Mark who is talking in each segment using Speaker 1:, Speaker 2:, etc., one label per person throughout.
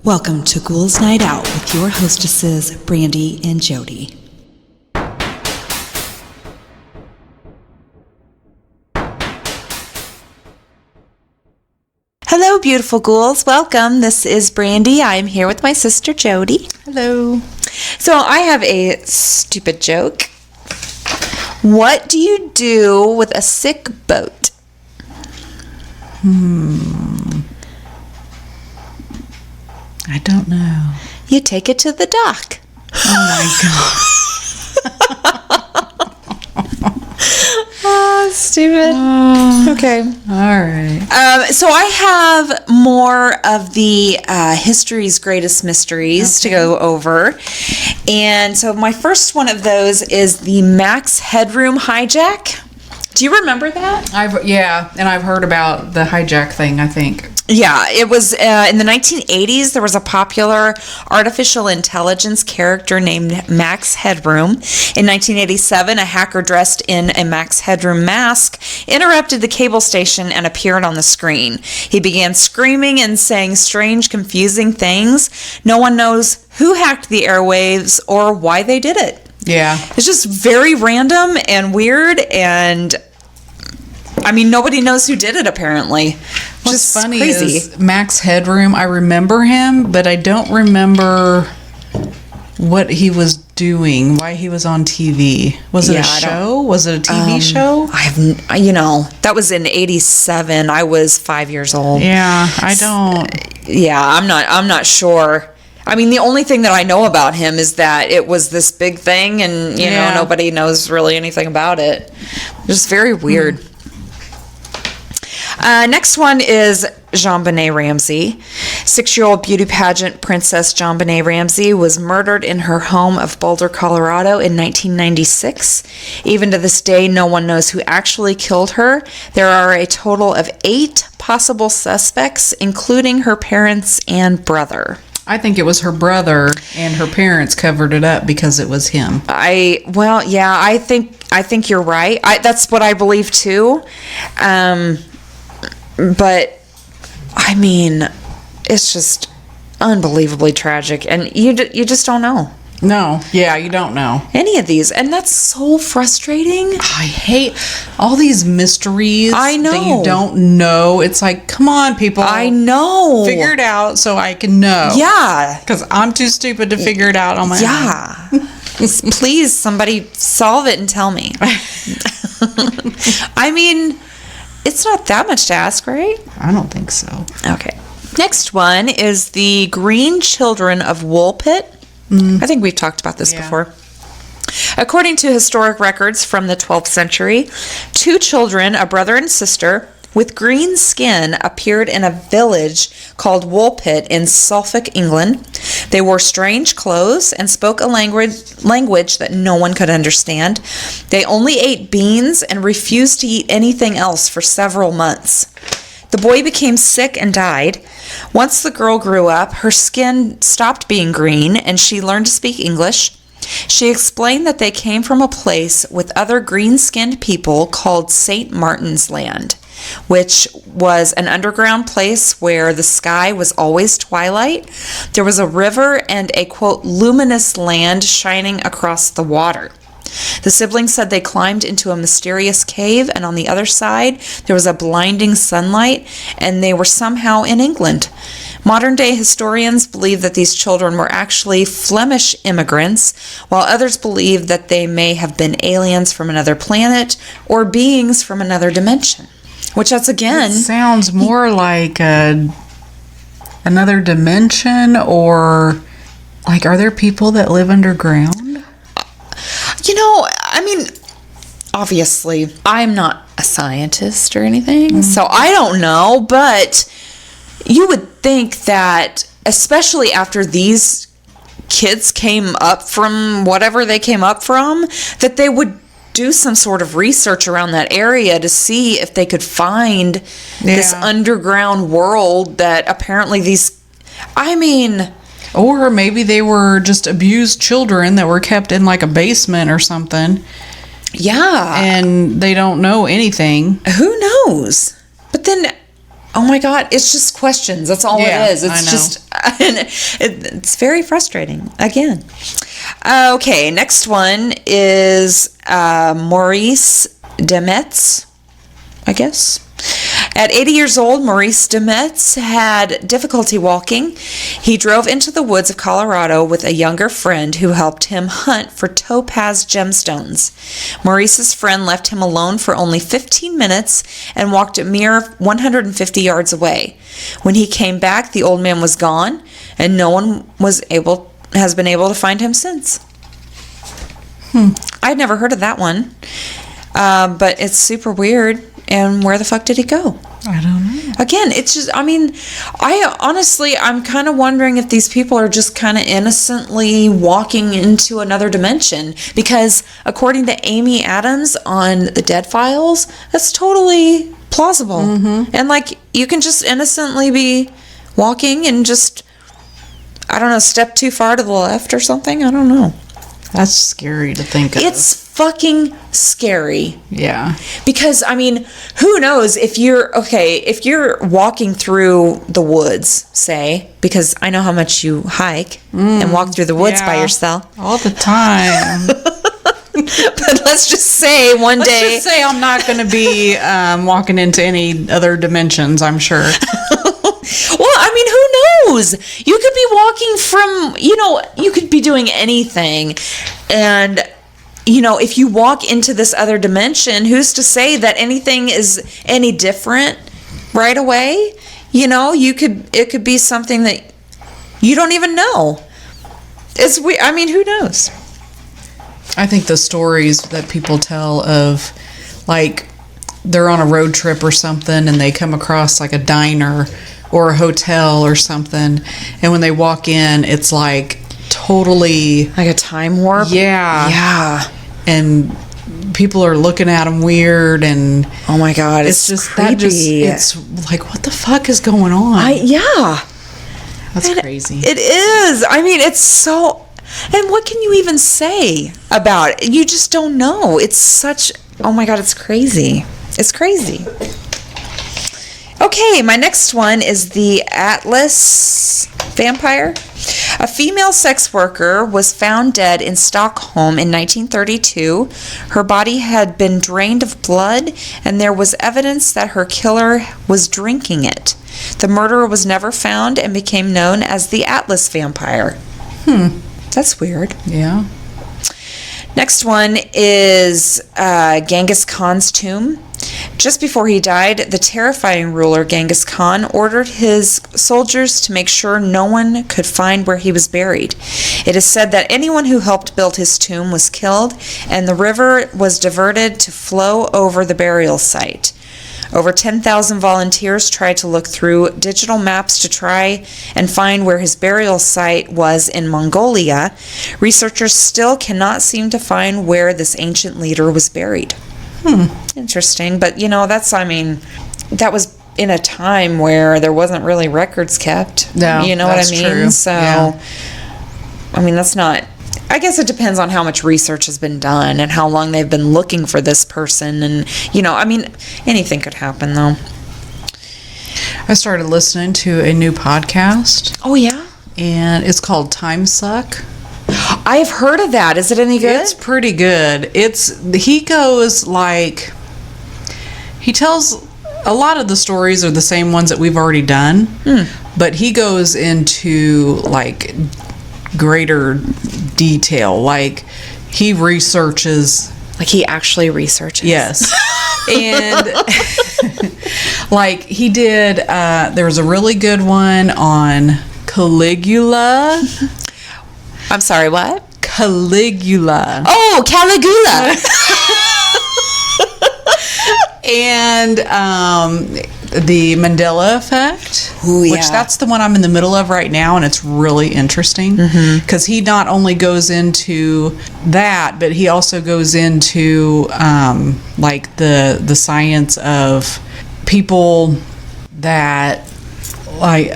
Speaker 1: Welcome to Ghouls Night Out with your hostesses, Brandy and Jody. Hello, beautiful ghouls. Welcome. This is Brandy. I am here with my sister, Jody.
Speaker 2: Hello.
Speaker 1: So I have a stupid joke. What do you do with a sick boat?
Speaker 2: I don't know.
Speaker 1: You take it to the dock.
Speaker 2: Oh my god.
Speaker 1: Oh, stupid. Okay.
Speaker 2: All right.
Speaker 1: So I have more of the history's greatest mysteries to go over. And so my first one of those is the Max Headroom hijack. Do you remember that?
Speaker 2: I've heard about the hijack thing, I think.
Speaker 1: Yeah, it was in the 1980s. There was a popular artificial intelligence character named Max Headroom. In 1987, a hacker dressed in a Max Headroom mask interrupted the cable station and appeared on the screen. He began screaming and saying strange, confusing things. No one knows who hacked the airwaves or why they did it.
Speaker 2: Yeah.
Speaker 1: It's just very random and weird, and I mean, nobody knows who did it, apparently.
Speaker 2: What's funny
Speaker 1: crazy.
Speaker 2: is Max Headroom, I remember him, but I don't remember what he was doing, why he was on TV. Was it a show? Was it a TV show?
Speaker 1: That was in 87. I was 5 years old.
Speaker 2: Yeah, I don't.
Speaker 1: Yeah, I'm not sure. I mean, the only thing that I know about him is that it was this big thing, and you know, nobody knows really anything about it. Just very weird. Next one is JonBenet Ramsey. 6-year-old beauty pageant princess JonBenet Ramsey was murdered in her home of Boulder, Colorado in 1996. Even to this day, no one knows who actually killed her. There are a total of 8 possible suspects, including her parents and brother.
Speaker 2: I think it was her brother, and her parents covered it up because it was him.
Speaker 1: I think you're right. That's what I believe too. But I mean, it's just unbelievably tragic, and you just don't know.
Speaker 2: No, yeah, you don't know
Speaker 1: any of these, and that's so frustrating.
Speaker 2: I hate all these mysteries.
Speaker 1: I know
Speaker 2: that you don't know. It's like, come on, people.
Speaker 1: I know.
Speaker 2: Figure it out so I can know.
Speaker 1: Yeah,
Speaker 2: because I'm too stupid to figure it out on my own.
Speaker 1: Yeah. Please, somebody solve it and tell me. I mean, it's not that much to ask, right?
Speaker 2: I don't think so.
Speaker 1: Okay. Next one is the Green Children of Woolpit. I think we've talked about this before. According to historic records from the 12th century, 2 children, a brother and sister, with green skin appeared in a village called Woolpit in Suffolk, England. They wore strange clothes and spoke a language that no one could understand. They only ate beans and refused to eat anything else for several months. The boy became sick and died. Once the girl grew up, her skin stopped being green and she learned to speak English. She explained that they came from a place with other green-skinned people called St. Martin's Land, which was an underground place where the sky was always twilight. There was a river and a, quote, luminous land shining across the water. The siblings said they climbed into a mysterious cave, and on the other side, there was a blinding sunlight, and they were somehow in England. Modern-day historians believe that these children were actually Flemish immigrants, while others believe that they may have been aliens from another planet or beings from another dimension. Which, that's again...
Speaker 2: It sounds more like another dimension, or... Like, are there people that live underground?
Speaker 1: You know, I mean, obviously, I'm not a scientist or anything, so I don't know, but you would think that, especially after these kids came up from whatever they came up from, that they would do some sort of research around that area to see if they could find this underground world that apparently these, I mean...
Speaker 2: Or maybe they were just abused children that were kept in like a basement or something.
Speaker 1: Yeah.
Speaker 2: And they don't know anything.
Speaker 1: Who knows? But then Oh my God, it's just questions. That's all
Speaker 2: Yeah,
Speaker 1: it is. It's
Speaker 2: I know.
Speaker 1: just, it's very frustrating. Again. Okay, next one is Maurice Demetz, I guess. At 80 years old, Maurice Demetz had difficulty walking. He drove into the woods of Colorado with a younger friend who helped him hunt for topaz gemstones. Maurice's friend left him alone for only 15 minutes and walked a mere 150 yards away. When he came back, the old man was gone, and no one has been able to find him since. I'd never heard of that one, but it's super weird. And where the fuck did he go?
Speaker 2: I don't know.
Speaker 1: Again, it's just, I mean, I'm kind of wondering if these people are just kind of innocently walking into another dimension. Because according to Amy Adams on the Dead Files, that's totally plausible. And like, you can just innocently be walking and just, I don't know, step too far to the left or something. I don't know.
Speaker 2: That's scary to think of.
Speaker 1: It's fucking scary.
Speaker 2: Yeah.
Speaker 1: Because, I mean, who knows if you're walking through the woods, say, because I know how much you hike and walk through the woods by yourself.
Speaker 2: All the time.
Speaker 1: But let's just say one day.
Speaker 2: Let's just say I'm not going to be walking into any other dimensions, I'm sure.
Speaker 1: Well, I mean, who knows? You could be walking from, you could be doing anything. And, if you walk into this other dimension, who's to say that anything is any different right away? It could be something that you don't even know. It's weird. I mean, who knows?
Speaker 2: I think the stories that people tell of, like, they're on a road trip or something and they come across, like, a diner or a hotel or something, and when they walk in, it's like totally
Speaker 1: like a time warp.
Speaker 2: Yeah, and people are looking at them weird, and
Speaker 1: oh my God,
Speaker 2: it's just
Speaker 1: creepy.
Speaker 2: It's like, what the fuck is going on? That's crazy.
Speaker 1: It is. I mean, it's so. And what can you even say about it? You just don't know. It's such. Oh my God, it's crazy. It's crazy. Okay, my next one is the Atlas vampire. A female sex worker was found dead in Stockholm in 1932. Her body had been drained of blood, and there was evidence that her killer was drinking it. The murderer was never found and became known as the Atlas vampire. That's weird.
Speaker 2: Yeah.
Speaker 1: Next one is Genghis Khan's tomb. Just before he died, the terrifying ruler Genghis Khan ordered his soldiers to make sure no one could find where he was buried. It is said that anyone who helped build his tomb was killed, and the river was diverted to flow over the burial site. Over 10,000 volunteers tried to look through digital maps to try and find where his burial site was in Mongolia. Researchers still cannot seem to find where this ancient leader was buried. Interesting. But, that was in a time where there wasn't really records kept.
Speaker 2: No,
Speaker 1: you know what I mean?
Speaker 2: True.
Speaker 1: So,
Speaker 2: yeah.
Speaker 1: I mean, that's not... I guess it depends on how much research has been done and how long they've been looking for this person. And, anything could happen, though.
Speaker 2: I started listening to a new podcast.
Speaker 1: Oh, yeah?
Speaker 2: And it's called Time Suck.
Speaker 1: I've heard of that. Is it any good?
Speaker 2: It's pretty good. He goes like, he tells a lot of the stories are the same ones that we've already done, but he goes into like greater detail. Like he researches.
Speaker 1: Like he actually researches.
Speaker 2: Yes. And like he did, there was a really good one on Caligula.
Speaker 1: I'm sorry, what?
Speaker 2: Caligula.
Speaker 1: Oh, Caligula.
Speaker 2: And the Mandela Effect.
Speaker 1: Ooh, yeah.
Speaker 2: Which that's the one I'm in the middle of right now, and it's really interesting because he not only goes into that, but he also goes into like the science of people that like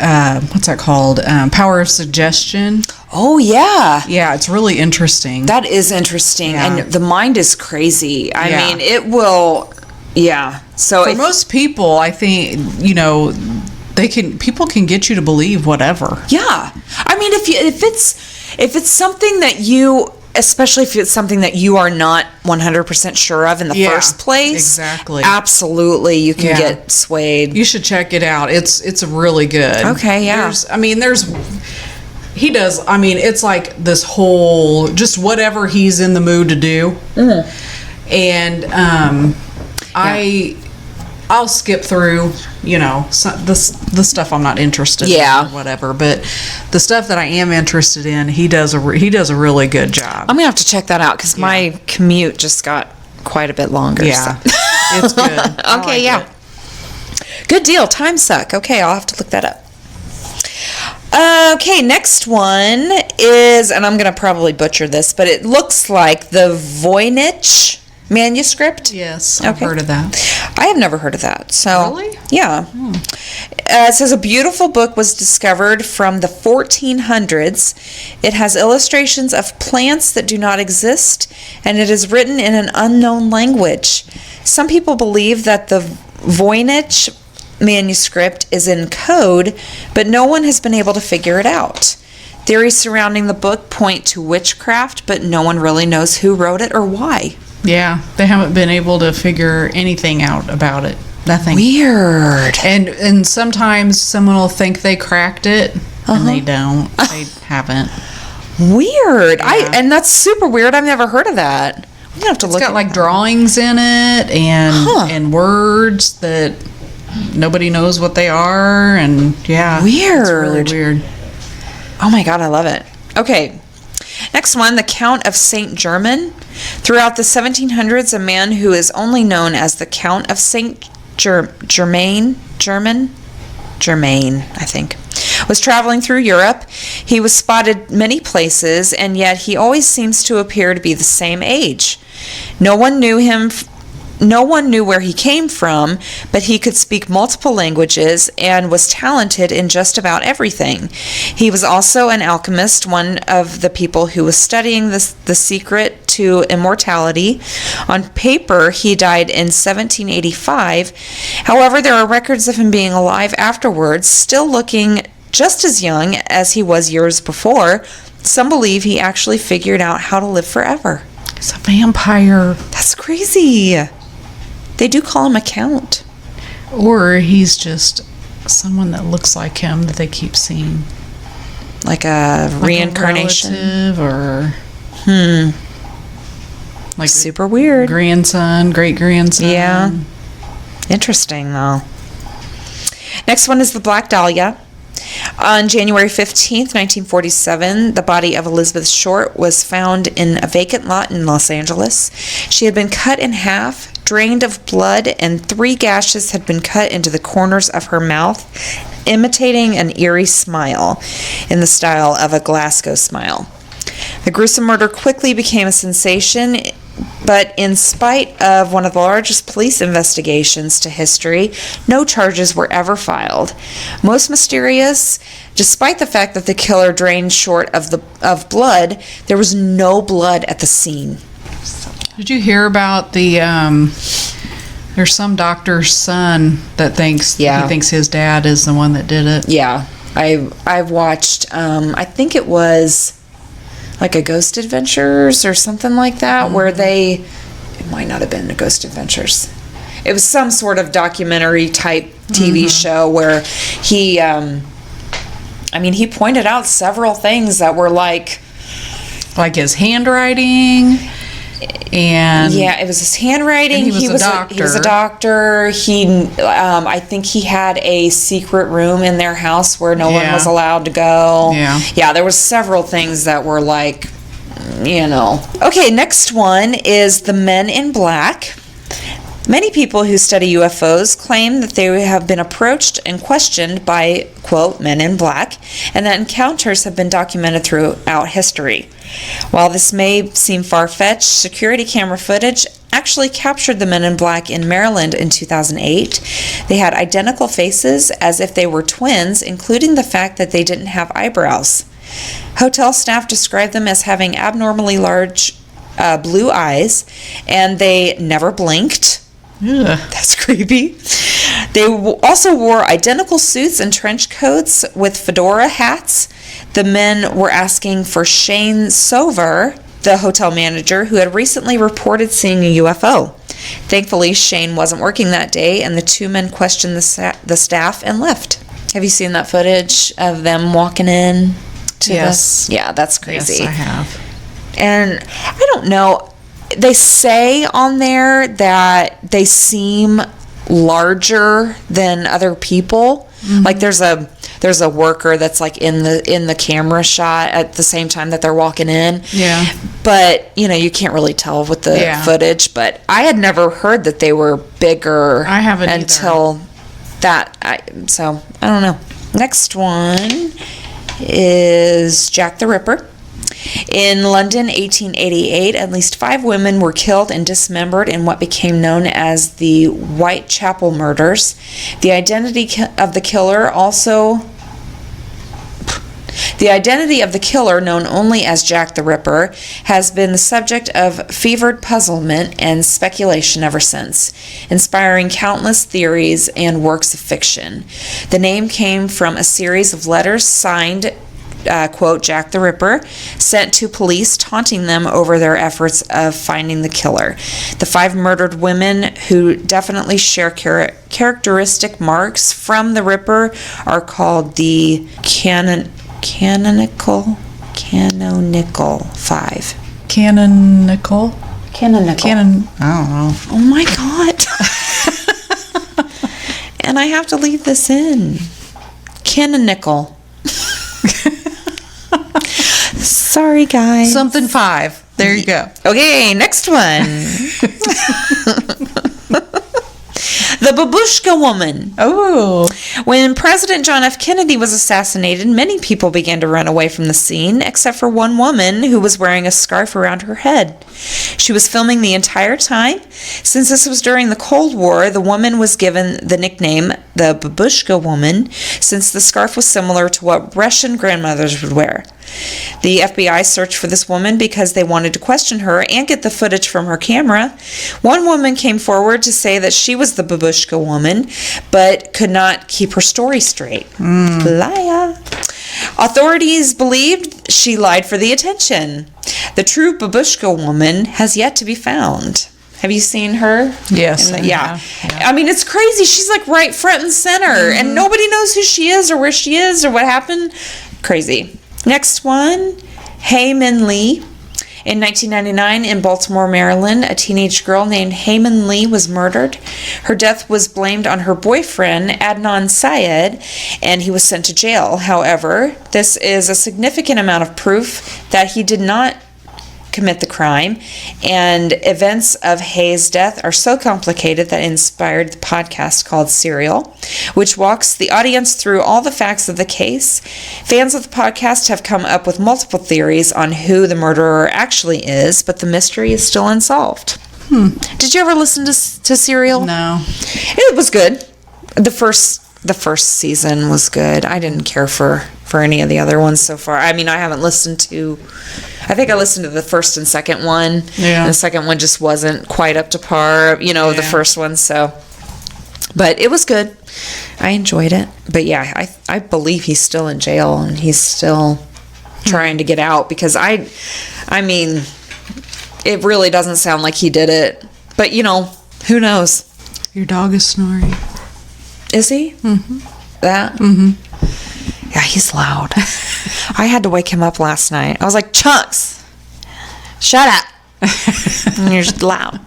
Speaker 2: what's that called? Power of suggestion.
Speaker 1: Oh, yeah.
Speaker 2: Yeah, it's really interesting.
Speaker 1: That is interesting.
Speaker 2: Yeah.
Speaker 1: And the mind is crazy. I
Speaker 2: Yeah.
Speaker 1: mean, it will Yeah. So
Speaker 2: For most people, I think, people can get you to believe whatever.
Speaker 1: yeah. I mean, if it's something that you, especially if it's something that you are not 100% sure of in the first place,
Speaker 2: exactly.
Speaker 1: Absolutely, you can get swayed.
Speaker 2: You should check it out. It's really good.
Speaker 1: Okay, yeah.
Speaker 2: He does. I mean, it's like this whole, just whatever he's in the mood to do. And I'll skip through, the stuff I'm not interested in or whatever. But the stuff that I am interested in, he does a really good job.
Speaker 1: I'm gonna have to check that out because my commute just got quite a bit longer.
Speaker 2: Yeah,
Speaker 1: so.
Speaker 2: it's good.
Speaker 1: Okay, yeah. Good deal. Time suck. Okay, I'll have to look that up. Okay, next one is, and I'm going to probably butcher this, but it looks like the Voynich manuscript.
Speaker 2: Yes, I've heard of that.
Speaker 1: I have never heard of that. So,
Speaker 2: really?
Speaker 1: Yeah. It says a beautiful book was discovered from the 1400s. It has illustrations of plants that do not exist, and it is written in an unknown language. Some people believe that the Voynich manuscript is in code, but no one has been able to figure it out. Theories surrounding the book point to witchcraft, but no one really knows who wrote it or why.
Speaker 2: Yeah, they haven't been able to figure anything out about it. Nothing.
Speaker 1: Weird.
Speaker 2: And sometimes someone will think they cracked it, and they don't. They haven't.
Speaker 1: Weird. And that's super weird. I've never heard of that. I'm gonna have to look.
Speaker 2: It's got like drawings in it and words that nobody knows what they are, and
Speaker 1: weird.
Speaker 2: It's really weird.
Speaker 1: Oh my god, I love it. Okay, next one, the Count of Saint Germain. Throughout the 1700s, a man who is only known as the Count of Saint Germain, I think, was traveling through Europe. He was spotted many places, and yet he always seems to appear to be the same age. No one knew where he came from, but he could speak multiple languages and was talented in just about everything. He was also an alchemist, one of the people who was studying the secret to immortality. On paper, he died in 1785. However, there are records of him being alive afterwards, still looking just as young as he was years before. Some believe he actually figured out how to live forever.
Speaker 2: He's a vampire.
Speaker 1: That's crazy. They do call him a count.
Speaker 2: Or he's just someone that looks like him that they keep seeing.
Speaker 1: Like a reincarnation?
Speaker 2: A relative like
Speaker 1: super weird.
Speaker 2: Grandson, great-grandson.
Speaker 1: Yeah. Interesting, though. Next one is the Black Dahlia. On January 15th, 1947, the body of Elizabeth Short was found in a vacant lot in Los Angeles. She had been cut in half, drained of blood, and 3 gashes had been cut into the corners of her mouth, imitating an eerie smile in the style of a Glasgow smile. The gruesome murder quickly became a sensation, but in spite of one of the largest police investigations to history, no charges were ever filed. Most mysterious, despite the fact that the killer drained Short of blood, there was no blood at the scene.
Speaker 2: Did you hear about there's some doctor's son that thinks he thinks his dad is the one that did it?
Speaker 1: Yeah, I've watched. I think it was like a Ghost Adventures or something like that, where it might not have been a Ghost Adventures. It was some sort of documentary type TV show where he, he pointed out several things that were like
Speaker 2: his handwriting. And
Speaker 1: it was his handwriting.
Speaker 2: He was a doctor.
Speaker 1: He was a doctor. I think he had a secret room in their house where no one was allowed to go. Yeah, there was several things that were like, Okay, next one is the Men in Black. Many people who study UFOs claim that they have been approached and questioned by, quote, men in black, and that encounters have been documented throughout history. While this may seem far-fetched, security camera footage actually captured the men in black in Maryland in 2008. They had identical faces as if they were twins, including the fact that they didn't have eyebrows. Hotel staff described them as having abnormally large blue eyes, and they never blinked. That's creepy. They also wore identical suits and trench coats with fedora hats. The men were asking for Shane Sover, the hotel manager, who had recently reported seeing a UFO. Thankfully, Shane wasn't working that day, and the two men questioned the staff and left. Have you seen that footage of them walking in?
Speaker 2: Yes.
Speaker 1: Yeah, that's crazy.
Speaker 2: Yes, I have.
Speaker 1: And I don't know. They say on there that they seem larger than other people. Like there's a worker that's like in the camera shot at the same time that they're walking in.
Speaker 2: Yeah.
Speaker 1: But you can't really tell with the footage. But I had never heard that they were bigger.
Speaker 2: I haven't
Speaker 1: until that. So I don't know. Next one is Jack the Ripper. In London, 1888, at least 5 women were killed and dismembered in what became known as the Whitechapel murders. The identity of the killer, known only as Jack the Ripper, has been the subject of fevered puzzlement and speculation ever since, inspiring countless theories and works of fiction. The name came from a series of letters signed quote, Jack the Ripper, sent to police, taunting them over their efforts of finding the killer. The 5 murdered women, who definitely share characteristic marks from the Ripper, are called the Canonical 5.
Speaker 2: Canonical.
Speaker 1: I don't know. Oh my God. And I have to leave this in. Canonical. Sorry, guys.
Speaker 2: Something 5. There you go.
Speaker 1: Okay, next one. The Babushka Woman.
Speaker 2: Oh.
Speaker 1: When President John F. Kennedy was assassinated, many people began to run away from the scene, except for one woman who was wearing a scarf around her head. She was filming the entire time. Since this was during the Cold War, the woman was given the nickname the Babushka Woman, since the scarf was similar to what Russian grandmothers would wear. The FBI searched for this woman because they wanted to question her and get the footage from her camera. One woman came forward to say that she was the Babushka Woman, but could not keep her story straight. Liar. Authorities believed she lied for the attention. The true Babushka Woman has yet to be found. Have you seen her?
Speaker 2: Yes.
Speaker 1: Yeah. I mean, it's crazy. She's like right front and center, and nobody knows who she is or where she is or what happened. Crazy. Next one, Hae Min Lee. In 1999, in Baltimore, Maryland, a teenage girl named Hae Min Lee was murdered. Her death was blamed on her boyfriend, Adnan Syed, and he was sent to jail. However, this is a significant amount of proof that he did not commit the crime, and events of Hae's death are so complicated that it inspired the podcast called Serial, which walks the audience through all the facts of the case. Fans of the podcast have come up with multiple theories on who the murderer actually is, but the mystery is still unsolved. Did you ever listen to Serial?
Speaker 2: No.
Speaker 1: It was good. The first season was good. I didn't care for any of the other ones so far. I mean, I haven't listened to... I think I listened to the first and second one. Yeah. And the second one just wasn't quite up to par, the first one, so... But it was good. I enjoyed it. But yeah, I believe he's still in jail, and he's still trying to get out, because I mean, it really doesn't sound like he did it. But, who knows?
Speaker 2: Your dog is snoring.
Speaker 1: Is he? Mm-hmm. That?
Speaker 2: Mm-hmm.
Speaker 1: Yeah, he's loud. I had to wake him up last night. I was like, Chunks, shut up. And you're just loud.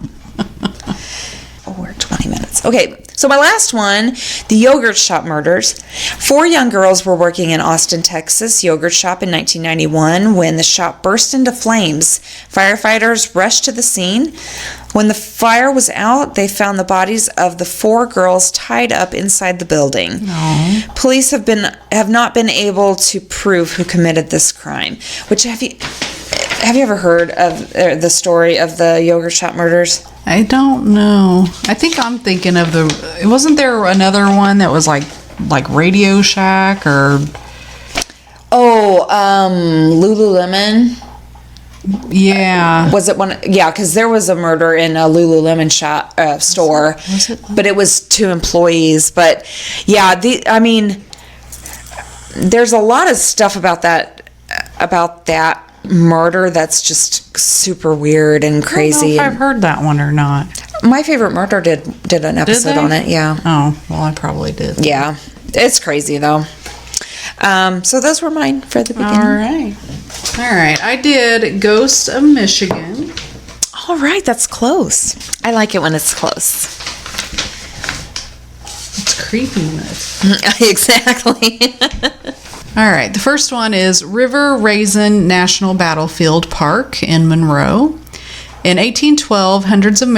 Speaker 1: Oh, we're at 20 minutes. Okay, so my last one, the yogurt shop murders. 4 young girls were working in Austin, Texas yogurt shop in 1991 when the shop burst into flames. Firefighters rushed to the scene. When the fire was out, they found the bodies of the 4 girls tied up inside the building.
Speaker 2: Aww.
Speaker 1: Police have not been able to prove who committed this crime. Which have you ever heard of the story of the yogurt shop murders?
Speaker 2: I don't know. I think I'm thinking of wasn't there another one that was like Radio Shack or...
Speaker 1: Oh, Lululemon.
Speaker 2: Yeah.
Speaker 1: Was it one? Yeah, because there was a murder in a Lululemon store,
Speaker 2: Was it?
Speaker 1: but it was 2 employees. But yeah, there's a lot of stuff about that murder that's just super weird and
Speaker 2: I don't know
Speaker 1: crazy.
Speaker 2: if I've heard that one or not.
Speaker 1: My Favorite Murder did an episode
Speaker 2: they?
Speaker 1: on it. Yeah.
Speaker 2: Oh, well, I probably did.
Speaker 1: Yeah, it's crazy though. So those were mine for the beginning.
Speaker 2: All right. I did Ghosts of Michigan.
Speaker 1: All right, that's close. I like it when it's close.
Speaker 2: It's creepiness.
Speaker 1: Exactly.
Speaker 2: All right. The first one is River Raisin National Battlefield Park in Monroe. In 1812, hundreds of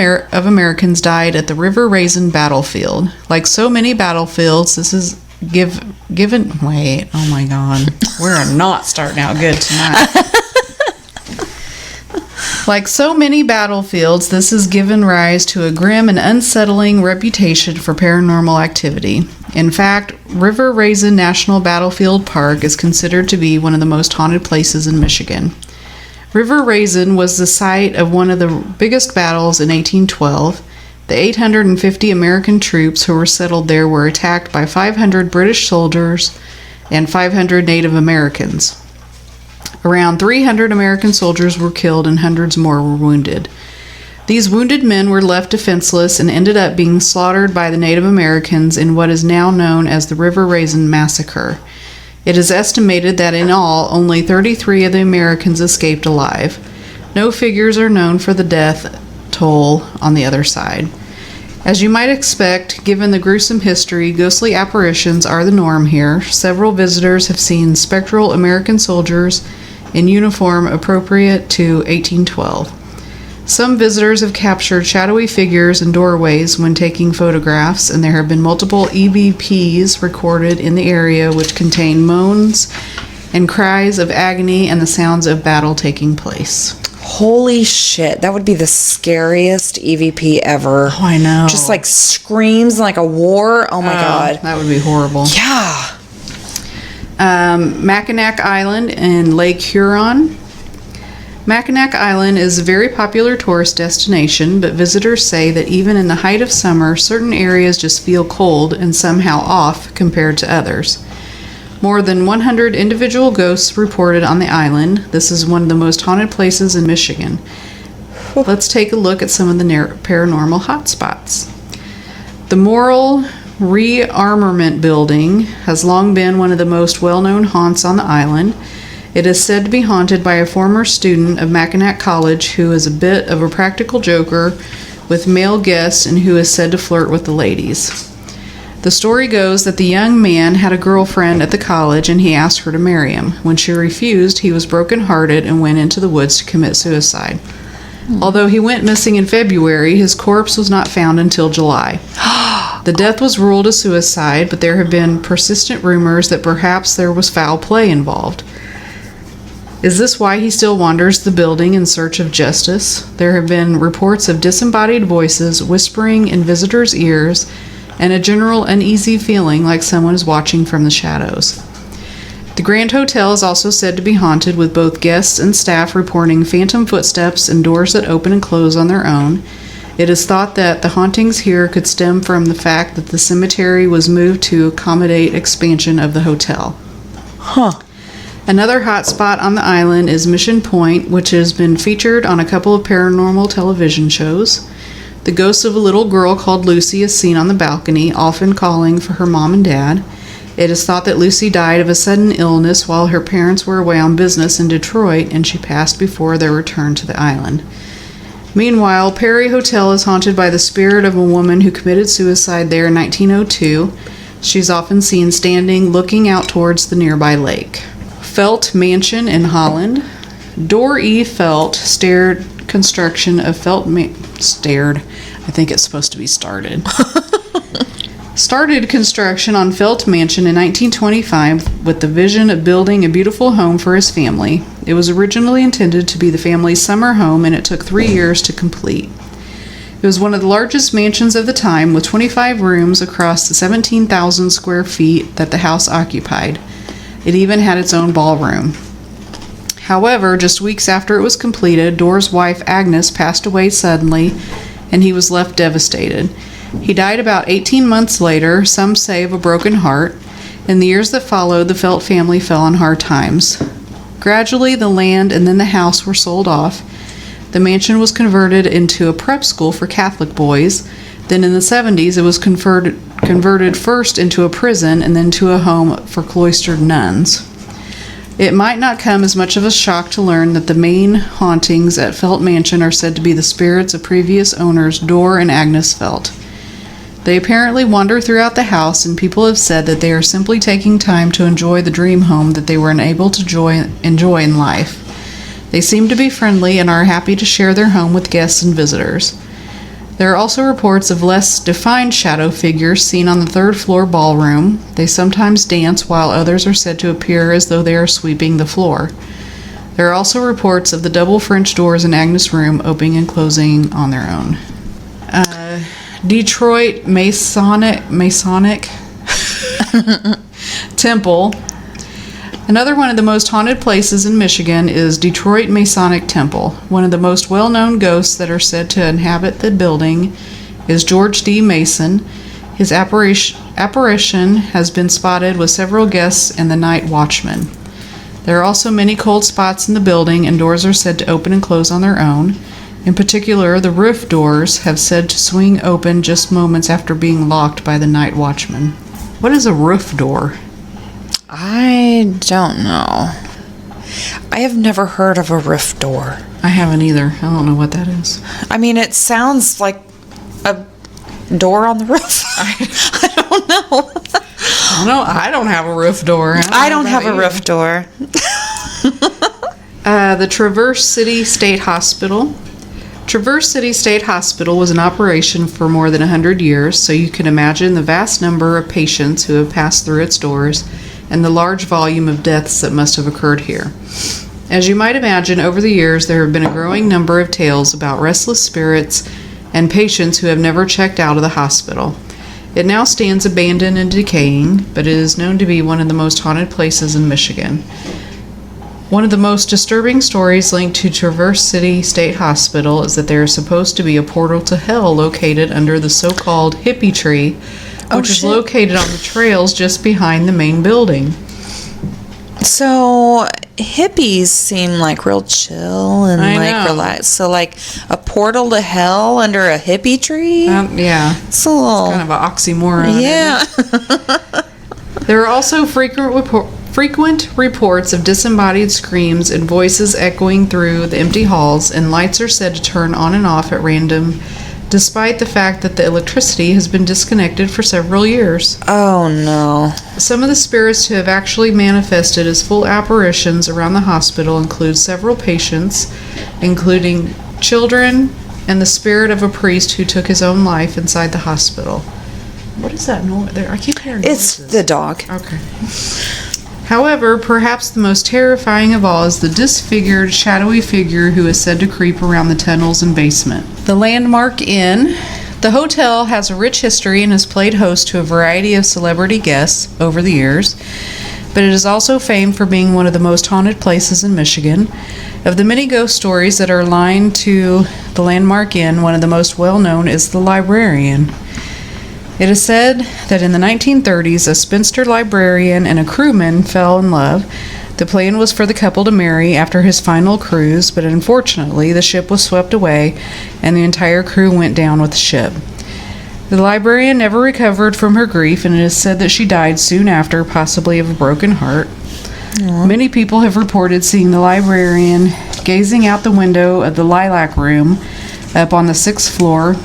Speaker 2: Americans died at the River Raisin Battlefield. Like so many battlefields, this is given. Wait, oh my God. We're not starting out good tonight. Like so many battlefields, this has given rise to a grim and unsettling reputation for paranormal activity. In fact, River Raisin National Battlefield Park is considered to be one of the most haunted places in Michigan. River Raisin was the site of one of the biggest battles in 1812. The 850 American troops who were settled there were attacked by 500 British soldiers and 500 Native Americans. Around 300 American soldiers were killed and hundreds more were wounded. These wounded men were left defenseless and ended up being slaughtered by the Native Americans in what is now known as the River Raisin Massacre. It is estimated that in all, only 33 of the Americans escaped alive. No figures are known for the death toll on the other side. As you might expect, given the gruesome history, ghostly apparitions are the norm here. Several visitors have seen spectral American soldiers in uniform appropriate to 1812. Some visitors have captured shadowy figures in doorways when taking photographs, and there have been multiple EVPs recorded in the area which contain moans and cries of agony and the sounds of battle taking place.
Speaker 1: Holy shit, that would be the scariest EVP ever.
Speaker 2: Oh, I know.
Speaker 1: Just like screams like a war. Oh my God.
Speaker 2: That would be horrible.
Speaker 1: Yeah.
Speaker 2: Mackinac Island in Lake Huron. Mackinac Island is a very popular tourist destination, but visitors say that even in the height of summer, certain areas just feel cold and somehow off compared to others. More than 100 individual ghosts reported on the island. This is one of the most haunted places in Michigan. Let's take a look at some of the paranormal hotspots. The Morrill Rearmament Building has long been one of the most well-known haunts on the island. It is said to be haunted by a former student of Mackinac College who is a bit of a practical joker with male guests and who is said to flirt with the ladies. The story goes that the young man had a girlfriend at the college and he asked her to marry him. When she refused, he was brokenhearted and went into the woods to commit suicide. Although he went missing in February, his corpse was not found until July. The death was ruled a suicide, but there have been persistent rumors that perhaps there was foul play involved. Is this why he still wanders the building in search of justice? There have been reports of disembodied voices whispering in visitors' ears and a general uneasy feeling like someone is watching from the shadows. The Grand Hotel is also said to be haunted, with both guests and staff reporting phantom footsteps and doors that open and close on their own. It is thought that the hauntings here could stem from the fact that the cemetery was moved to accommodate expansion of the hotel.
Speaker 1: Huh.
Speaker 2: Another hotspot on the island is Mission Point, which has been featured on a couple of paranormal television shows. The ghost of a little girl called Lucy is seen on the balcony, often calling for her mom and dad. It is thought that Lucy died of a sudden illness while her parents were away on business in Detroit, and she passed before their return to the island. Meanwhile, Perry Hotel is haunted by the spirit of a woman who committed suicide there in 1902. She's often seen standing, looking out towards the nearby lake. Felt Mansion in Holland. Dor E. Felt started construction of started construction on Felt Mansion in 1925 with the vision of building a beautiful home for his family. It was originally intended to be the family's summer home, and it took 3 years to complete. It was one of the largest mansions of the time, with 25 rooms across the 17,000 square feet that the house occupied. It even had its own ballroom. However, just weeks after it was completed, Dorr's wife Agnes passed away suddenly, and he was left devastated. He died about 18 months later, some say of a broken heart. In the years that followed, the Felt family fell on hard times. Gradually, the land and then the house were sold off. The mansion was converted into a prep school for Catholic boys. Then in the 70s, it was converted first into a prison and then to a home for cloistered nuns. It might not come as much of a shock to learn that the main hauntings at Felt Mansion are said to be the spirits of previous owners Dorr and Agnes Felt. They apparently wander throughout the house, and people have said that they are simply taking time to enjoy the dream home that they were unable to enjoy in life. They seem to be friendly and are happy to share their home with guests and visitors. There are also reports of less defined shadow figures seen on the third-floor ballroom. They sometimes dance, while others are said to appear as though they are sweeping the floor. There are also reports of the double French doors in Agnes' room opening and closing on their own. Detroit Masonic Temple. Another one of the most haunted places in Michigan is Detroit Masonic Temple. One of the most well-known ghosts that are said to inhabit the building is George D. Mason. His apparition has been spotted with several guests and the night watchman. There are also many cold spots in the building, and doors are said to open and close on their own. In particular, the roof doors have said to swing open just moments after being locked by the night watchman. What is a roof door?
Speaker 1: I don't know. I have never heard of a roof door.
Speaker 2: I haven't either. I don't know what that is.
Speaker 1: I mean, it sounds like a door on the roof. I don't know.
Speaker 2: I don't have a roof door.
Speaker 1: I don't have a roof door.
Speaker 2: The Traverse City State Hospital. Traverse City State Hospital was in operation for more than 100 years, so you can imagine the vast number of patients who have passed through its doors and the large volume of deaths that must have occurred here. As you might imagine, over the years there have been a growing number of tales about restless spirits and patients who have never checked out of the hospital. It now stands abandoned and decaying, but it is known to be one of the most haunted places in Michigan. One of the most disturbing stories linked to Traverse City State Hospital is that there is supposed to be a portal to hell located under the so-called hippie tree, which is located on the trails just behind the main building.
Speaker 1: So hippies seem like real chill and relaxed. So like a portal to hell under a hippie tree?
Speaker 2: Yeah.
Speaker 1: It's a little...
Speaker 2: It's kind of an oxymoron.
Speaker 1: Yeah.
Speaker 2: There are also frequent reports of disembodied screams and voices echoing through the empty halls, and lights are said to turn on and off at random, despite the fact that the electricity has been disconnected for several years.
Speaker 1: Oh, no.
Speaker 2: Some of the spirits who have actually manifested as full apparitions around the hospital include several patients, including children and the spirit of a priest who took his own life inside the hospital. What is that noise there? I keep hearing noises.
Speaker 1: It's the dog.
Speaker 2: Okay. However, perhaps the most terrifying of all is the disfigured, shadowy figure who is said to creep around the tunnels and basement. The Landmark Inn. The hotel has a rich history and has played host to a variety of celebrity guests over the years, but it is also famed for being one of the most haunted places in Michigan. Of the many ghost stories that are aligned to the Landmark Inn, one of the most well-known is the librarian. It is said that in the 1930s, a spinster librarian and a crewman fell in love. The plan was for the couple to marry after his final cruise, but unfortunately, the ship was swept away and the entire crew went down with the ship. The librarian never recovered from her grief, and it is said that she died soon after, possibly of a broken heart. Aww. Many people have reported seeing the librarian gazing out the window of the Lilac Room up on the 6th floor,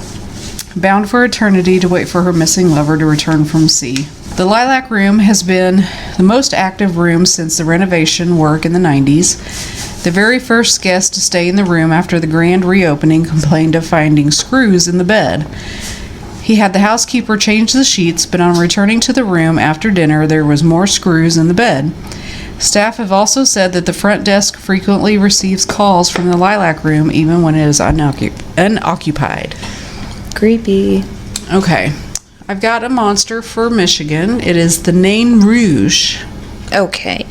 Speaker 2: bound for eternity to wait for her missing lover to return from sea. The Lilac Room has been the most active room since the renovation work in the 90s. The very first guest to stay in the room after the grand reopening complained of finding screws in the bed. He had the housekeeper change the sheets, but on returning to the room after dinner, there was more screws in the bed. Staff have also said that the front desk frequently receives calls from the Lilac Room even when it is unoccupied.
Speaker 1: Creepy.
Speaker 2: Okay. I've got a monster for Michigan. It is the Nain Rouge.
Speaker 1: Okay.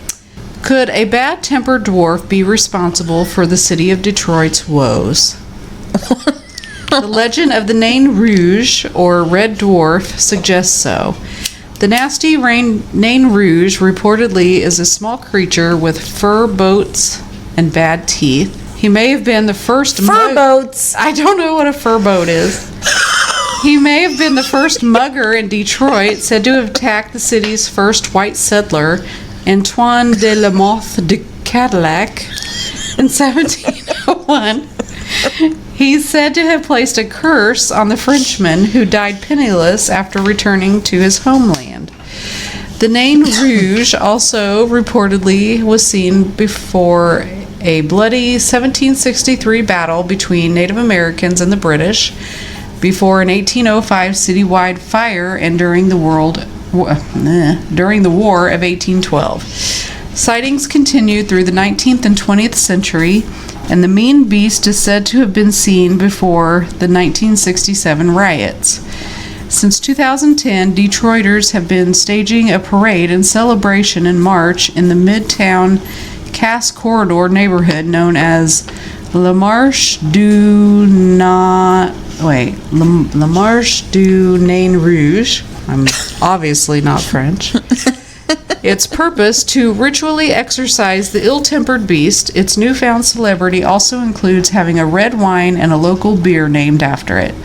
Speaker 2: Could a bad-tempered dwarf be responsible for the city of Detroit's woes? The legend of the Nain Rouge, or Red Dwarf, suggests so. The nasty Nain Rouge reportedly is a small creature with fur boats and bad teeth. He may have been the first
Speaker 1: Fur boats.
Speaker 2: I don't know what a fur boat is. He may have been the first mugger in Detroit, said to have attacked the city's first white settler, Antoine de la Mothe de Cadillac, in 1701. He's said to have placed a curse on the Frenchman who died penniless after returning to his homeland. The Nain Rouge also reportedly was seen before a bloody 1763 battle between Native Americans and the British, before an 1805 citywide fire, and during the War of 1812. Sightings continued through the 19th and 20th century, and the mean beast is said to have been seen before the 1967 riots. Since 2010, Detroiters have been staging a parade and celebration in March in the Midtown Cass Corridor neighborhood known as La Marche du Nain Rouge. I'm obviously not French. Its purpose to ritually exorcise the ill-tempered beast. Its newfound celebrity also includes having a red wine and a local beer named after it.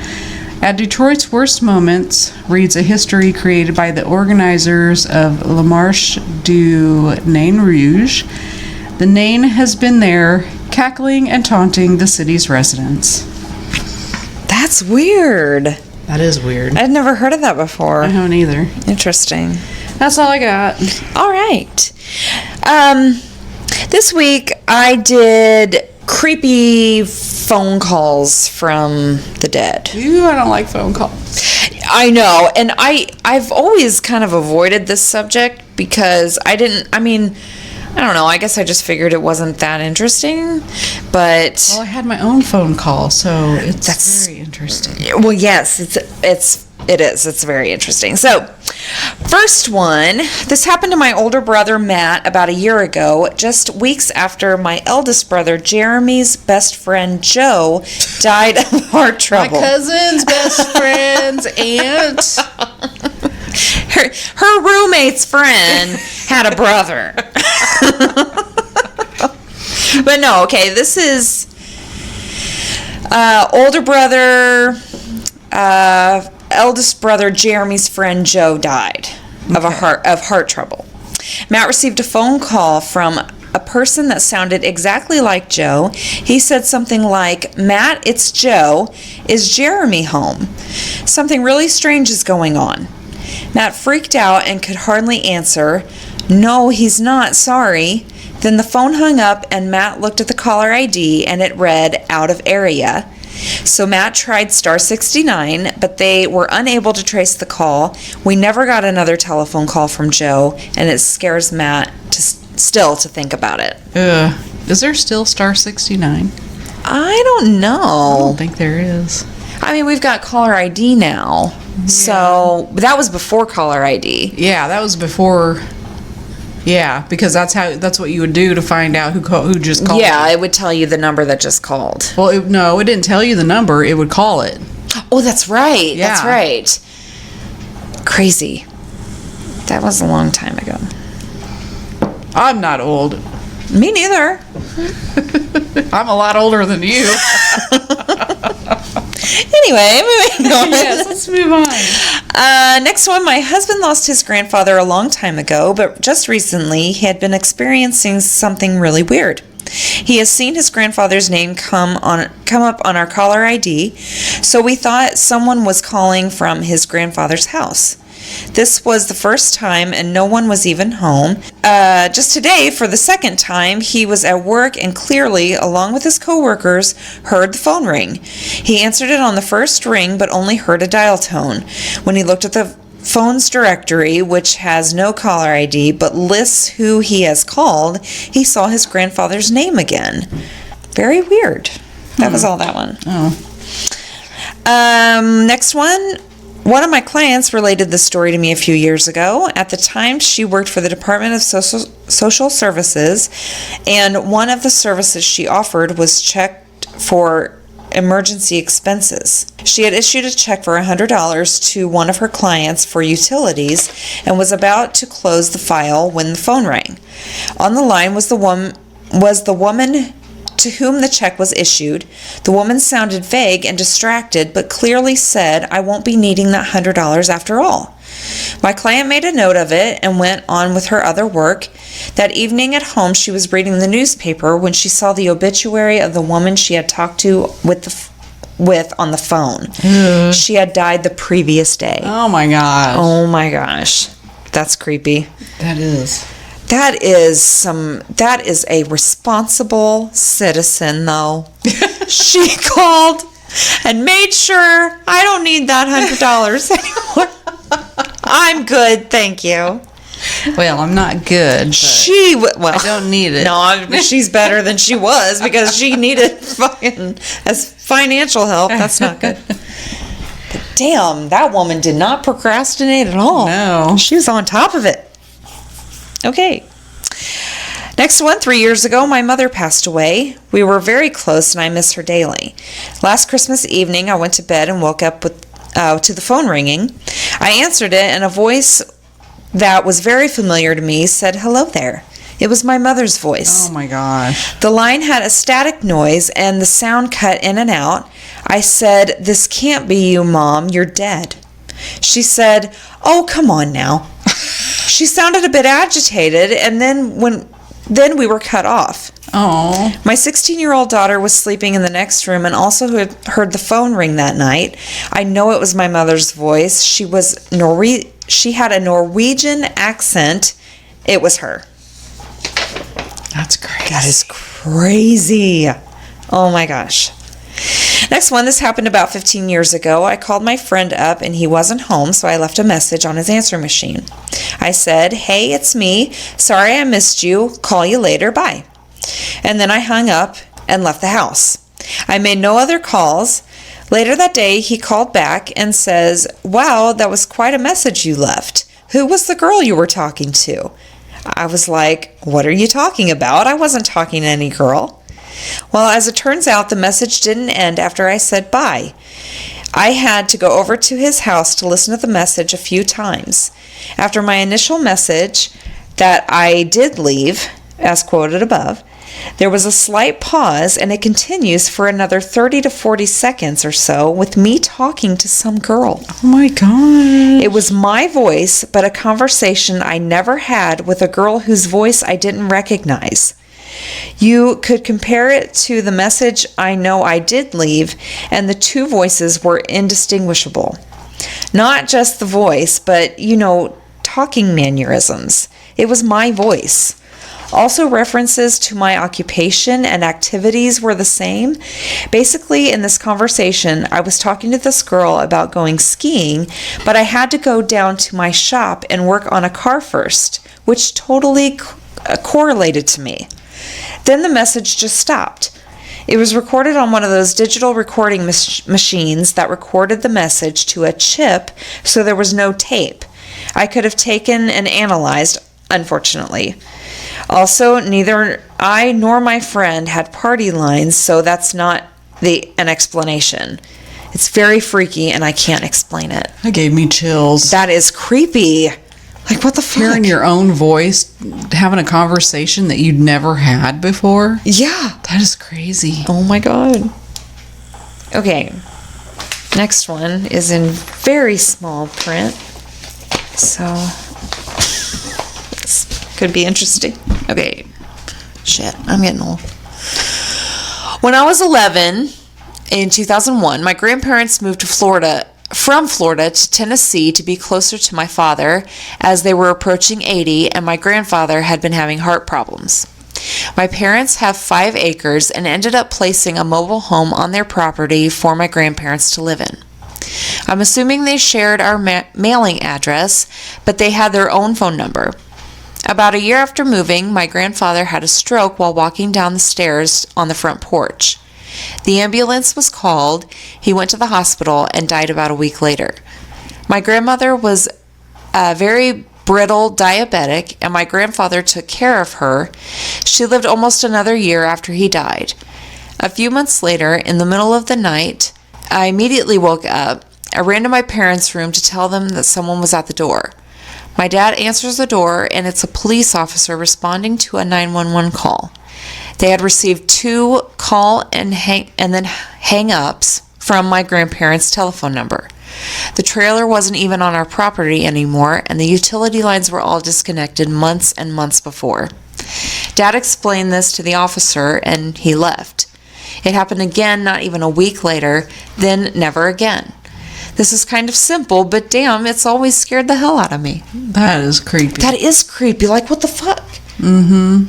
Speaker 2: At Detroit's worst moments, reads a history created by the organizers of La Marche du Nain Rouge, the Nain has been there, cackling and taunting the city's residents.
Speaker 1: That's weird.
Speaker 2: That is weird.
Speaker 1: I'd never heard of that before.
Speaker 2: I haven't either.
Speaker 1: Interesting.
Speaker 2: That's all I got.
Speaker 1: All right. This week I did creepy phone calls from the dead.
Speaker 2: Ooh, I don't like phone calls.
Speaker 1: I know, and I've always kind of avoided this subject because I don't know, I guess I just figured it wasn't that interesting, but...
Speaker 2: Well, I had my own phone call, so that's very interesting.
Speaker 1: Well, yes, it is. It's very interesting. So, first one, this happened to my older brother, Matt, about a year ago, just weeks after my eldest brother, Jeremy's best friend, Joe, died of heart trouble.
Speaker 2: My cousin's best friend's aunt.
Speaker 1: Her roommate's friend had a brother. But no, okay, this is older brother, eldest brother Jeremy's friend Joe died of heart trouble. Matt received a phone call from a person that sounded exactly like Joe. He said something like, "Matt, it's Joe. Is Jeremy home? Something really strange is going on." Matt freaked out and could hardly answer. "No, he's not, sorry." Then the phone hung up and Matt looked at the caller ID and it read out of area. So Matt tried star 69, but they were unable to trace the call. We never got another telephone call from Joe, and it scares Matt still to think about it.
Speaker 2: Is there still star 69?
Speaker 1: I don't know.
Speaker 2: I don't think there is.
Speaker 1: I mean, we've got caller ID now. Yeah. So that was before caller ID.
Speaker 2: Yeah, that was before. Yeah, because that's what you would do to find out who just called.
Speaker 1: Yeah,
Speaker 2: you.
Speaker 1: It would tell you the number that just called.
Speaker 2: Well, it didn't tell you the number. It would call it.
Speaker 1: Oh, that's right.
Speaker 2: Yeah.
Speaker 1: That's right. Crazy. That was a long time ago.
Speaker 2: I'm not old.
Speaker 1: Me neither.
Speaker 2: I'm a lot older than you.
Speaker 1: Anyway, moving on.
Speaker 2: Yes, let's move on.
Speaker 1: Next one, my husband lost his grandfather a long time ago, but just recently he had been experiencing something really weird. He has seen his grandfather's name come up on our caller ID, so we thought someone was calling from his grandfather's house. This was the first time and no one was even home. Just today, for the second time, he was at work and clearly, along with his coworkers, heard the phone ring. He answered it on the first ring but only heard a dial tone. When he looked at the phone's directory, which has no caller ID but lists who he has called, he saw his grandfather's name again. Very weird. That was all that one.
Speaker 2: Oh.
Speaker 1: Next one. One of my clients related this story to me a few years ago. At the time, she worked for the Department of Social Services, and one of the services she offered was checked for emergency expenses. She had issued a check for $100 to one of her clients for utilities and was about to close the file when the phone rang. On the line was the woman to whom the check was issued. The woman sounded vague and distracted, but clearly said, "I won't be needing that $100 after all." My client made a note of it and went on with her other work. That evening at home, she was reading the newspaper when she saw the obituary of the woman she had talked to with on the phone. She had died the previous day.
Speaker 2: Oh my gosh.
Speaker 1: Oh my gosh. That's creepy.
Speaker 2: That is.
Speaker 1: That is a responsible citizen, though. She called and made sure I don't need that $100 anymore. I'm good, thank you.
Speaker 2: Well, I'm not good. But I don't need it.
Speaker 1: No, she's better than she was because she needed financial help. That's not good. But damn, that woman did not procrastinate at all.
Speaker 2: No.
Speaker 1: She was on top of it. Okay. Next one, 3 years ago, my mother passed away. We were very close and I miss her daily. Last Christmas evening, I went to bed and woke up to the phone ringing. I answered it and a voice that was very familiar to me said, "Hello there." It was my mother's voice.
Speaker 2: Oh my gosh.
Speaker 1: The line had a static noise and the sound cut in and out. I said, "This can't be you, Mom. You're dead." She said, "Oh, come on now." She sounded a bit agitated, and then we were cut off.
Speaker 2: Oh.
Speaker 1: My 16-year-old daughter was sleeping in the next room and also had heard the phone ring that night. I know it was my mother's voice. She had a Norwegian accent. It was her.
Speaker 2: That's crazy.
Speaker 1: That is crazy. Oh my gosh. Next one, this happened about 15 years ago. I called my friend up and he wasn't home, so I left a message on his answer machine. I said, "Hey, it's me. Sorry I missed you. Call you later. Bye." And then I hung up and left the house. I made no other calls. Later that day, he called back and says, "Wow, that was quite a message you left. Who was the girl you were talking to?" I was like, "What are you talking about? I wasn't talking to any girl." Well, as it turns out, the message didn't end after I said bye. I had to go over to his house to listen to the message a few times. After my initial message that I did leave, as quoted above, there was a slight pause and it continues for another 30 to 40 seconds or so with me talking to some girl.
Speaker 2: Oh my God.
Speaker 1: It was my voice, but a conversation I never had with a girl whose voice I didn't recognize. You could compare it to the message I know I did leave, and the two voices were indistinguishable. Not just the voice, but, talking mannerisms. It was my voice. Also, references to my occupation and activities were the same. Basically, in this conversation, I was talking to this girl about going skiing, but I had to go down to my shop and work on a car first, which totally correlated to me. Then the message just stopped. It was recorded on one of those digital recording machines that recorded the message to a chip, so there was no tape. I could have taken and analyzed, unfortunately. Also, neither I nor my friend had party lines, so that's not an explanation. It's very freaky, and I can't explain it.
Speaker 2: That gave me chills.
Speaker 1: That is creepy. Like, what the fuck?
Speaker 2: Hearing your own voice, having a conversation that you'd never had before.
Speaker 1: Yeah.
Speaker 2: That is crazy.
Speaker 1: Oh my God. Okay. Next one is in very small print. So, this could be interesting. Okay. Shit, I'm getting old. When I was 11, in 2001, my grandparents moved from Florida to Tennessee to be closer to my father as they were approaching 80 and my grandfather had been having heart problems. My parents have 5 acres and ended up placing a mobile home on their property for my grandparents to live in. I'm assuming they shared our mailing address, but they had their own phone number. About a year after moving, my grandfather had a stroke while walking down the stairs on the front porch. The ambulance was called, he went to the hospital, and died about a week later. My grandmother was very brittle diabetic, and my grandfather took care of her. She lived almost another year after he died. A few months later, in the middle of the night, I immediately woke up. I ran to my parents' room to tell them that someone was at the door. My dad answers the door, and it's a police officer responding to a 911 call. They had received 2 call and then hang-ups from my grandparents' telephone number. The trailer wasn't even on our property anymore, and the utility lines were all disconnected months and months before. Dad explained this to the officer, and he left. It happened again not even a week later, then never again. This is kind of simple, but damn, it's always scared the hell out of me.
Speaker 2: That is creepy.
Speaker 1: That is creepy. Like, what the fuck? Mm-hmm.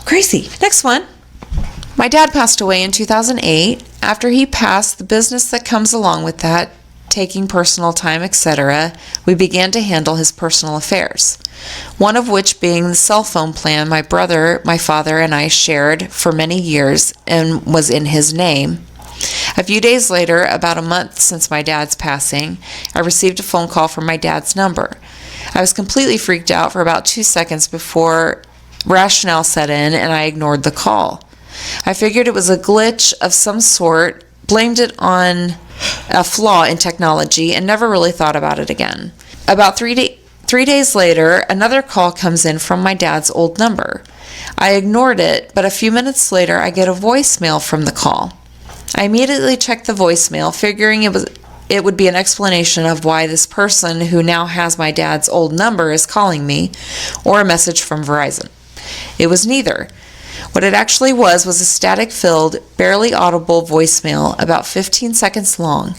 Speaker 1: Crazy. Next one. My dad passed away in 2008. After he passed, the business that comes along with that, taking personal time, etc., we began to handle his personal affairs. One of which being the cell phone plan my brother, my father, and I shared for many years and was in his name. A few days later, about a month since my dad's passing, I received a phone call from my dad's number. I was completely freaked out for about 2 seconds before rationale set in, and I ignored the call. I figured it was a glitch of some sort, blamed it on a flaw in technology, and never really thought about it again. About 3 days later, another call comes in from my dad's old number. I ignored it, but a few minutes later, I get a voicemail from the call. I immediately checked the voicemail, figuring it would be an explanation of why this person who now has my dad's old number is calling me, or a message from Verizon. It was neither. What it actually was a static-filled, barely audible voicemail about 15 seconds long.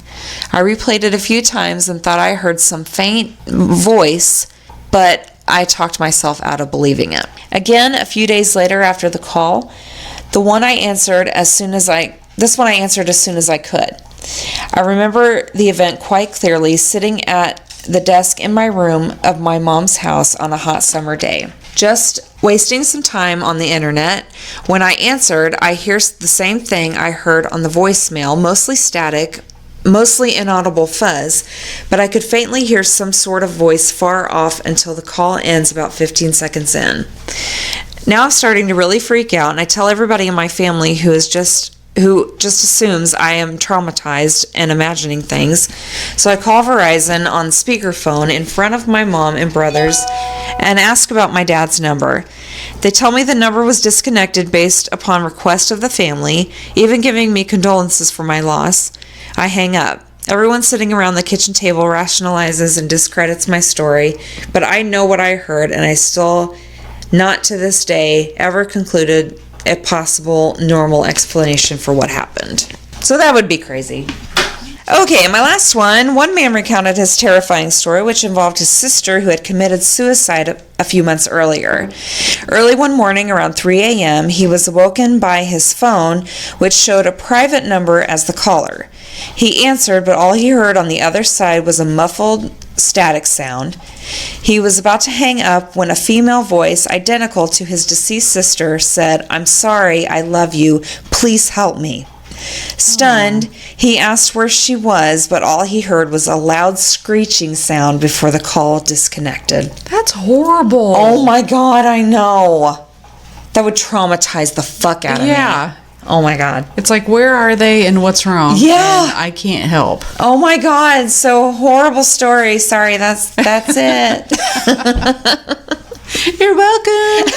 Speaker 1: I replayed it a few times and thought I heard some faint voice, but I talked myself out of believing it. Again, a few days later after the call, this one I answered as soon as I could. I remember the event quite clearly, sitting at the desk in my room of my mom's house on a hot summer day, just wasting some time on the internet. When I answered, I hear the same thing I heard on the voicemail, mostly static, mostly inaudible fuzz, but I could faintly hear some sort of voice far off until the call ends about 15 seconds in. Now I'm starting to really freak out, and I tell everybody in my family who just assumes I am traumatized and imagining things. So I call Verizon on speakerphone in front of my mom and brothers and ask about my dad's number. They tell me the number was disconnected based upon request of the family, even giving me condolences for my loss. I hang up. Everyone sitting around the kitchen table rationalizes and discredits my story, but I know what I heard, and I still, not to this day, ever concluded a possible normal explanation for what happened. So that would be crazy. Okay, my last one. One man recounted his terrifying story, which involved his sister who had committed suicide a few months earlier. Early one morning around 3 a.m., he was awoken by his phone, which showed a private number as the caller. He answered, but all he heard on the other side was a muffled static sound. He was about to hang up when a female voice, identical to his deceased sister, said, "I'm sorry, I love you, please help me." Stunned, he asked where she was, but all he heard was a loud screeching sound before the call disconnected.
Speaker 2: That's horrible.
Speaker 1: Oh my God, I know. That would traumatize the fuck out of me.
Speaker 2: Yeah.
Speaker 1: Oh my God.
Speaker 2: It's like, where are they and what's wrong?
Speaker 1: Yeah.
Speaker 2: And I can't help.
Speaker 1: Oh my God, so horrible story. Sorry, that's it.
Speaker 2: You're welcome.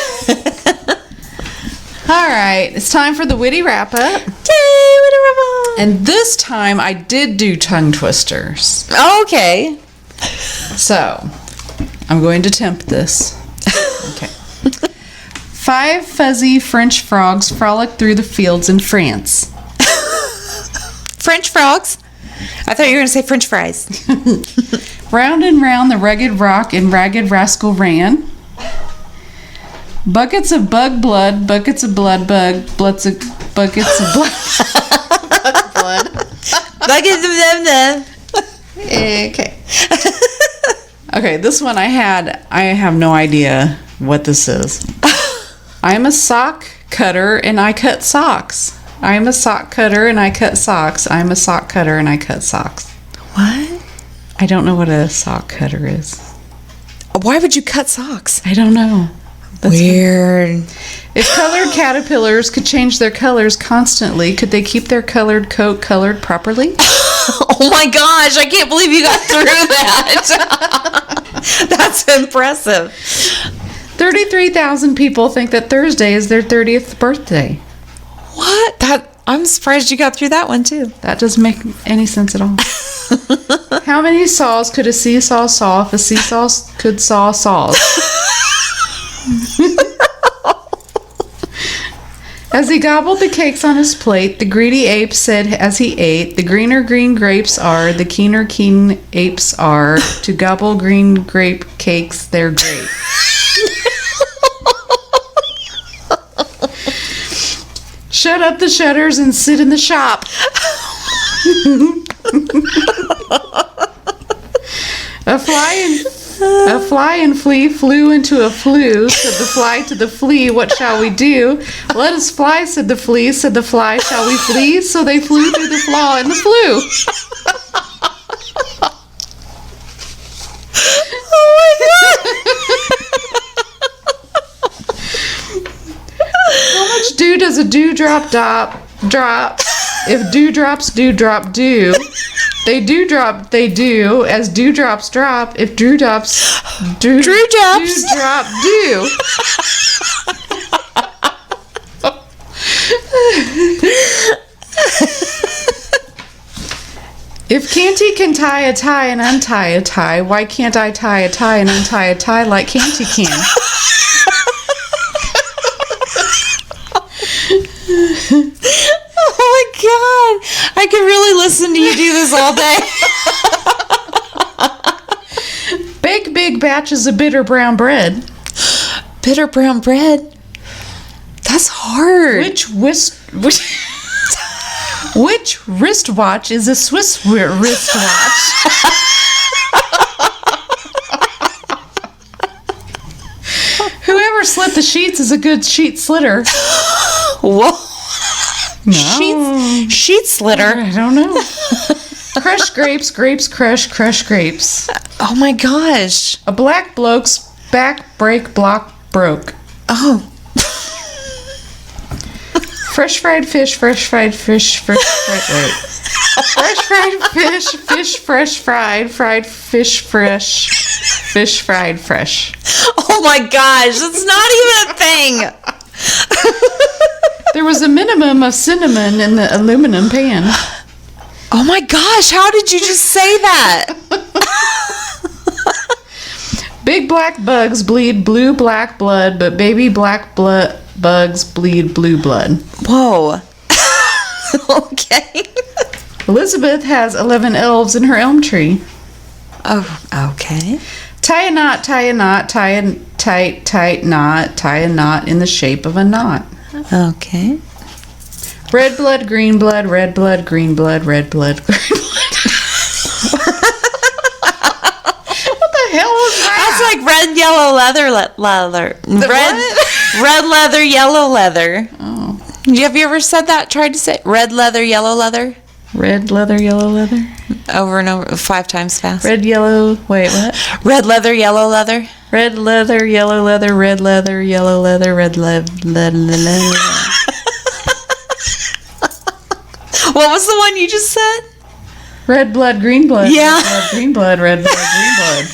Speaker 2: All right, it's time for the witty wrap up.
Speaker 1: Yay, witty wrap up.
Speaker 2: And this time I did do tongue twisters.
Speaker 1: Okay.
Speaker 2: So, I'm going to tempt this. Okay. 5 fuzzy French frogs frolic through the fields in France.
Speaker 1: French frogs? I thought you were going to say French fries.
Speaker 2: Round and round the rugged rock and ragged rascal ran. Buckets of bug blood, buckets of blood bug, buckets of blood.
Speaker 1: Blood. Buckets of them.
Speaker 2: Okay. Okay, this one I have no idea what this is. I'm a sock cutter and I cut socks. I'm a sock cutter and I cut socks. I'm a sock cutter and I cut socks.
Speaker 1: What?
Speaker 2: I don't know what a sock cutter is.
Speaker 1: Why would you cut socks?
Speaker 2: I don't know.
Speaker 1: Weird.
Speaker 2: If colored caterpillars could change their colors constantly, could they keep their colored coat colored properly?
Speaker 1: Oh my gosh, I can't believe you got through that. That's impressive.
Speaker 2: 33,000 people think that Thursday is their 30th birthday.
Speaker 1: What? I'm surprised you got through that one too.
Speaker 2: That doesn't make any sense at all. How many saws could a seesaw saw if a seesaw could saw saws? As he gobbled the cakes on his plate, the greedy ape said as he ate, "The greener green grapes are, the keener keen apes are. To gobble green grape cakes, they're great." Shut up the shutters and sit in the shop. A fly and flea flew into a flue. Said the fly to the flea, "What shall we do?" "Let us fly," said the flea. Said the fly, "Shall we flee?" So they flew through the flaw in the flue.
Speaker 1: Oh my god!
Speaker 2: How much dew does a dewdrop drop? If dewdrops do drop dew, they do drop, they do, as dewdrops drop. If dewdrops do drop dew. If Canty can tie a tie and untie a tie, why can't I tie a tie and untie a tie like Canty can?
Speaker 1: Oh my god! I could really listen to you do this all day.
Speaker 2: Bake big batches of bitter brown bread.
Speaker 1: Bitter brown bread? That's hard.
Speaker 2: Which wristwatch is a Swiss wristwatch? Whoever slit the sheets is a good sheet slitter.
Speaker 1: Whoa.
Speaker 2: No.
Speaker 1: Sheet slitter.
Speaker 2: I don't know. Crush grapes, grapes crush grapes.
Speaker 1: Oh my gosh.
Speaker 2: A black bloke's back break block broke.
Speaker 1: Oh.
Speaker 2: Fresh fried fish, fresh fried fish, fresh fried fish, fish fresh fried fish fresh, fish fried fresh.
Speaker 1: Oh my gosh, that's not even a thing.
Speaker 2: There was a minimum of cinnamon in the aluminum pan.
Speaker 1: Oh my gosh, how did you just say that?
Speaker 2: Big black bugs bleed blue black blood, but baby black bugs bleed blue blood.
Speaker 1: Whoa. Okay.
Speaker 2: Elizabeth has 11 elves in her elm tree.
Speaker 1: Oh, okay.
Speaker 2: Tie a knot, tie a knot, tie a tight knot, tie a knot in the shape of a knot.
Speaker 1: Okay.
Speaker 2: Red blood, green blood, red blood, green blood, red blood, green blood. What the hell was that?
Speaker 1: That's like red, yellow, leather. Red leather, yellow leather.
Speaker 2: Oh.
Speaker 1: Have you ever said that? Tried to say red leather, yellow leather?
Speaker 2: Red leather, yellow leather.
Speaker 1: Over and over, 5 times fast.
Speaker 2: Red, yellow, wait, what?
Speaker 1: Red leather, yellow leather.
Speaker 2: Red leather, yellow leather, red leather, yellow leather, red leather.
Speaker 1: What was the one you just said?
Speaker 2: Red blood, green blood.
Speaker 1: Yeah.
Speaker 2: Red blood, green blood, red blood, green blood.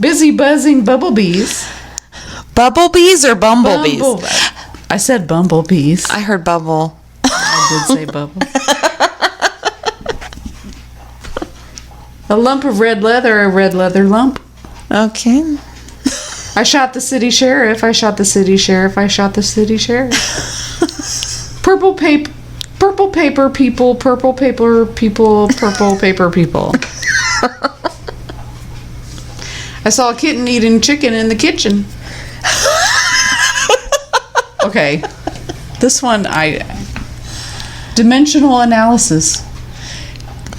Speaker 2: Busy buzzing bumblebees.
Speaker 1: Bumblebees or bumblebees?
Speaker 2: I said bumblebees.
Speaker 1: I heard bubble.
Speaker 2: I did say bubble. A lump of red leather, a red leather lump.
Speaker 1: Okay.
Speaker 2: I shot the city sheriff, I shot the city sheriff, I shot the city sheriff. Purple paper people, purple paper people, purple paper people. I saw a kitten eating chicken in the kitchen. Okay. This one, dimensional analysis.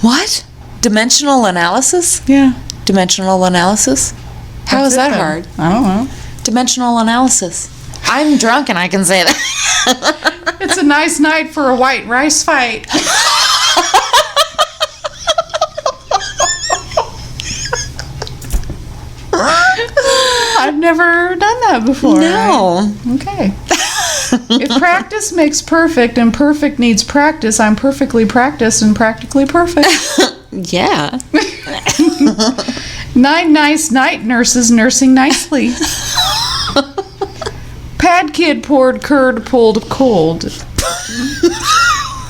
Speaker 1: What? Dimensional analysis?
Speaker 2: Yeah.
Speaker 1: Dimensional analysis? How is that hard?
Speaker 2: I don't know.
Speaker 1: Dimensional analysis. I'm drunk and I can say that.
Speaker 2: It's a nice night for a white rice fight. I've never done that before.
Speaker 1: No.
Speaker 2: Okay. If practice makes perfect and perfect needs practice, I'm perfectly practiced and practically perfect.
Speaker 1: Yeah.
Speaker 2: 9 nice night nurses nursing nicely. Pad kid poured curd pulled cold.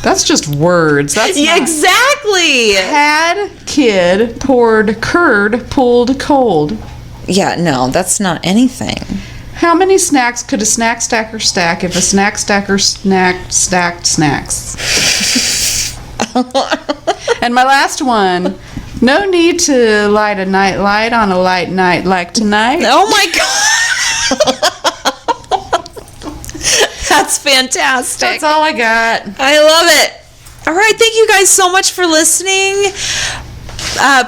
Speaker 2: That's just words. That's
Speaker 1: Yeah,
Speaker 2: not-
Speaker 1: exactly.
Speaker 2: Pad kid poured curd pulled cold.
Speaker 1: Yeah, no, that's not anything.
Speaker 2: How many snacks could a snack stacker stack if a snack stacker stacked snacks? And my last one. No need to light a night light on a light night like tonight.
Speaker 1: Oh my God. That's fantastic.
Speaker 2: That's all I got.
Speaker 1: I love it. All right. Thank you guys so much for listening.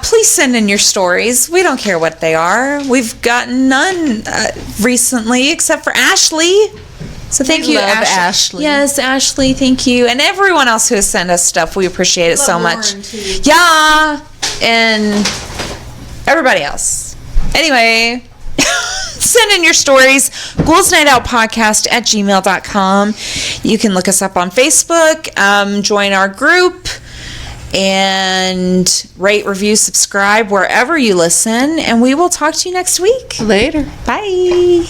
Speaker 1: Please send in your stories. We don't care what they are. We've gotten none recently except for Ashley. So thank
Speaker 2: We
Speaker 1: you,
Speaker 2: love Ashley.
Speaker 1: Yes, Ashley, thank you. And everyone else who has sent us stuff. We appreciate it so much.
Speaker 2: Lauren, too.
Speaker 1: Yeah. And everybody else. Anyway, send in your stories. ghouls.nightoutpodcast@gmail.com. You can look us up on Facebook, join our group, and rate, review, subscribe wherever you listen. And we will talk to you next week.
Speaker 2: Later.
Speaker 1: Bye.